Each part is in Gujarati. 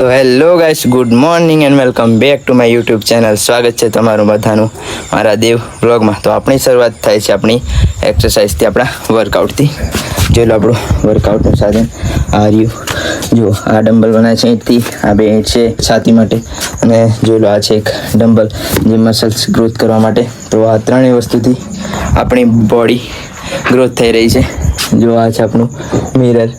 તો hello guys, good morning and welcome back to my YouTube channel. સ્વાગત છે તમારું બધાનું મારા દેવ વ્લોગમાં. તો આપણી શરૂઆત થાય છે આપણી એક્સરસાઇઝથી, આપણા વર્કઆઉટથી. જોઈ લો આપણું વર્કઆઉટનું સાધન આ રહ્યું. જો આ ડમ્બલ બનાવે છે અહીંથી, આ બે છે છાતી માટે, અને જોઈ લો આ છે એક ડમ્બલ જે મસલ્સ ગ્રોથ કરવા માટે. તો આ ત્રણેય વસ્તુથી આપણી બોડી ગ્રોથ થઈ રહી છે. જો આ છે આપણું મિરર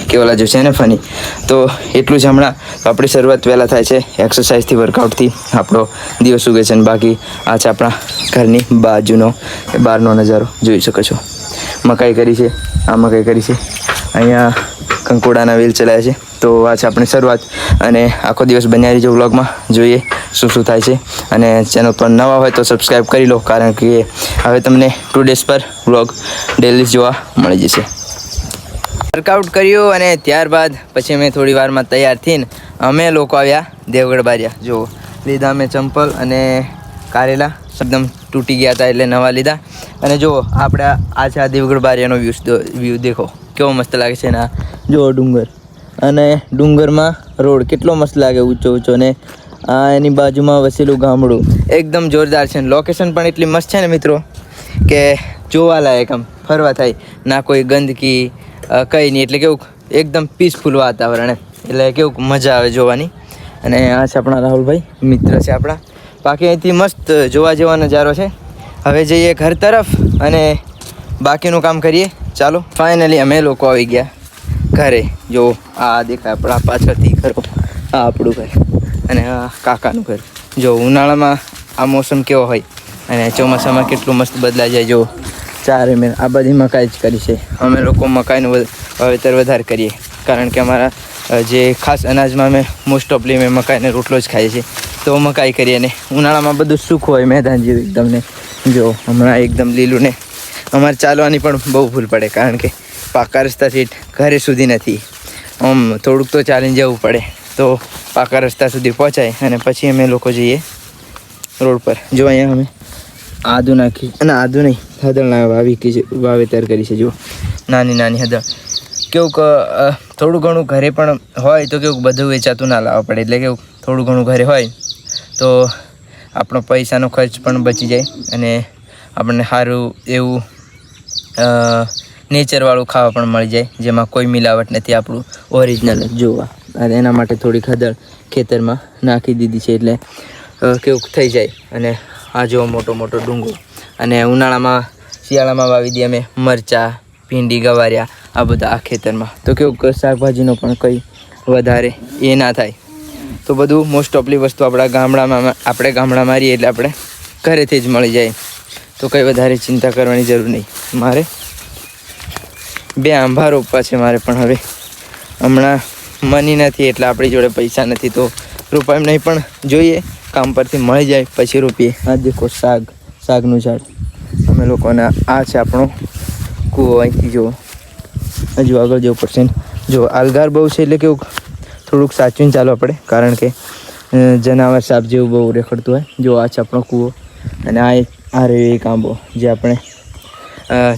કે ઓલા જો છે ને ફની. તો એટલું જ હમણાં. તો આપણી શરૂઆત વહેલા થાય છે એક્સરસાઇઝથી, વર્કઆઉટથી આપણો દિવસ ઉગે છે. અને બાકી આ છે આપણા ઘરની બાજુનો બહારનો નજારો, જોઈ શકો છો. મકાઈ કરી છે, આ મકાઈ કરી છે, અહીંયા કંકોડાના વેલ ચલાવ્યા છે. તો આ છે આપણી શરૂઆત, અને આખો દિવસ બન્યા રહીજો વ્લોગમાં. જોઈએ શું શું થાય છે. અને ચેનલ પર નવા હોય તો સબસ્ક્રાઈબ કરી લો, કારણ કે હવે તમને 2 ડેઝ પર વ્લોગ ડેલી જોવા મળી જશે. વર્કઆઉટ કર્યું અને ત્યારબાદ પછી અમે થોડી વારમાં તૈયાર થઈને અમે લોકો આવ્યા દેવગઢ બારિયા. જો લીધા અમે ચંપલ અને કારેલા, એકદમ તૂટી ગયા હતા એટલે નવા લીધા. અને જુઓ આપણે આ છે આ દેવગઢ બારિયાનો વ્યૂ દેખો કેવો મસ્ત લાગે છે. ને જુઓ ડુંગર, અને ડુંગરમાં રોડ કેટલો મસ્ત લાગે, ઊંચો ઊંચો. ને આ એની બાજુમાં વસેલું ગામડું એકદમ જોરદાર છે. લોકેશન પણ એટલી મસ્ત છે ને મિત્રો કે જોવાલાયક, આમ ફરવા થાય ના, કોઈ ગંદકી કંઈ નહીં. એટલે કેવું એકદમ પીસફુલ વાતાવરણ, એટલે કેવું મજા આવે જોવાની. અને આ છે આપણા રાહુલભાઈ, મિત્ર છે આપણા. બાકી અહીંથી મસ્ત જોવા જેવો નજારો છે. હવે જઈએ ઘર તરફ અને બાકીનું કામ કરીએ. ચાલો, ફાઇનલી અમે લોકો આવી ગયા ઘરે. જો આ દેખાય આપણા પાછળથી ઘરો, આ આપણું ઘર અને આ કાકાનું ઘર. જો ઉનાળામાં આ મોસમ કેવો હોય અને ચોમાસામાં કેટલું મસ્ત બદલાઈ જાય. જો 4 મેં આ બધી મકાઈ જ કરી છે. અમે લોકો મકાઈનું વાવેતર વધારે કરીએ, કારણ કે અમારા જે ખાસ અનાજમાં અમે મોસ્ટ ઓફલી અમે મકાઈને રોટલો જ ખાઈએ છીએ. તો મકાઈ કરીએ, ને ઉનાળામાં બધું સુખ હોય મેદાન જેવું એકદમ. ને જો હમણાં એકદમ લીલું. ને અમારે ચાલવાની પણ બહુ ભૂલ પડે, કારણ કે પાકા રસ્તાથી ઘરે સુધી નથી, આમ થોડુંક તો ચાલીને જવું પડે. તો પાકા રસ્તા સુધી પહોંચાય અને પછી અમે લોકો જઈએ રોડ પર. જો અહીંયા અમે આદુ નાખી, અને આદુ નહીં, હદળ વાવેતર કરી છે. જો નાની નાની હદળ. કેવું કે થોડું ઘણું ઘરે પણ હોય તો કેવું બધું વેચાતું ના લાવવા પડે. એટલે કેવું થોડું ઘણું ઘરે હોય તો આપણો પૈસાનો ખર્ચ પણ બચી જાય, અને આપણને સારું એવું નેચરવાળું ખાવા પણ મળી જાય, જેમાં કોઈ મિલાવટ નથી, આપણું ઓરિજિનલ જોવા. અને એના માટે થોડીક હદળ ખેતરમાં નાખી દીધી છે, એટલે કેવું થઈ જાય. અને આ જો મોટો મોટો ડુંગો. અને ઉનાળામાં શિયાળામાં વાવી દઈએ અમે મરચાં, ભીંડી, ગવારિયા, આ બધા આ ખેતરમાં. તો કેવું શાકભાજીનો પણ કંઈ વધારે એ ના થાય. તો બધું મોસ્ટ ઓફલી વસ્તુ આપણે ગામડામાં રહીએ એટલે આપણે ઘરેથી જ મળી જાય. તો કંઈ વધારે ચિંતા કરવાની જરૂર નહીં. મારે 2 આંબા રોપવા છે મારે, પણ હવે હમણાં મની નથી, એટલે આપણી જોડે પૈસા નથી. તો રોપાય નહીં, પણ જોઈએ કામ પરથી મળી જાય પછી રોપીએ. આ દેખો શાકનું ઝાડ. અમે લોકોને આ છે આપણો કૂવો. અહીંથી જુઓ, હજુ આગળ જવું પડશે. જો આલગાર બહુ છે, એટલે કેવું થોડુંક સાચવીને ચાલવા પડે, કારણ કે જનાવર સાપ જેવું બહુ રેખડતું હોય. જો આ છે આપણો કૂવો, અને આ રહ્યો એક આંબો જે આપણે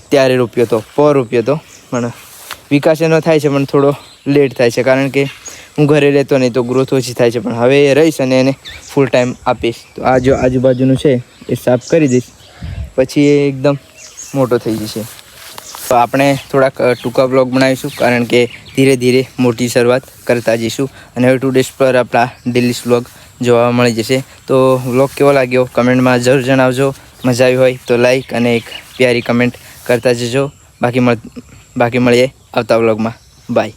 ત્યારે રોપ્યો હતો, રોપ્યો હતો. પણ વિકાસ એનો થાય છે, પણ થોડો લેટ થાય છે, કારણ કે હું ઘરે રહેતો નહીં તો ગ્રોથ ઓછી થાય છે. પણ હવે એ રહીશ અને એને ફૂલ ટાઈમ આપીશ. તો આ જો આજુબાજુનું છે એ સાફ કરી દઈશ, પછી એ એકદમ મોટો થઈ જશે. તો આપણે થોડાક ટૂંકા બ્લોગ બનાવીશું, કારણ કે ધીરે ધીરે મોટી શરૂઆત કરતા જઈશું. અને હવે 2 ડેઝ પર આપણા ડેલી વ્લોગ જોવા મળી જશે. તો વ્લોગ કેવો લાગ્યો કમેન્ટમાં જરૂર જણાવજો. મજા આવી હોય તો લાઈક અને એક પ્યારી કમેન્ટ કરતા જજો. બાકી મળીએ આવતા વ્લોગમાં. બાય.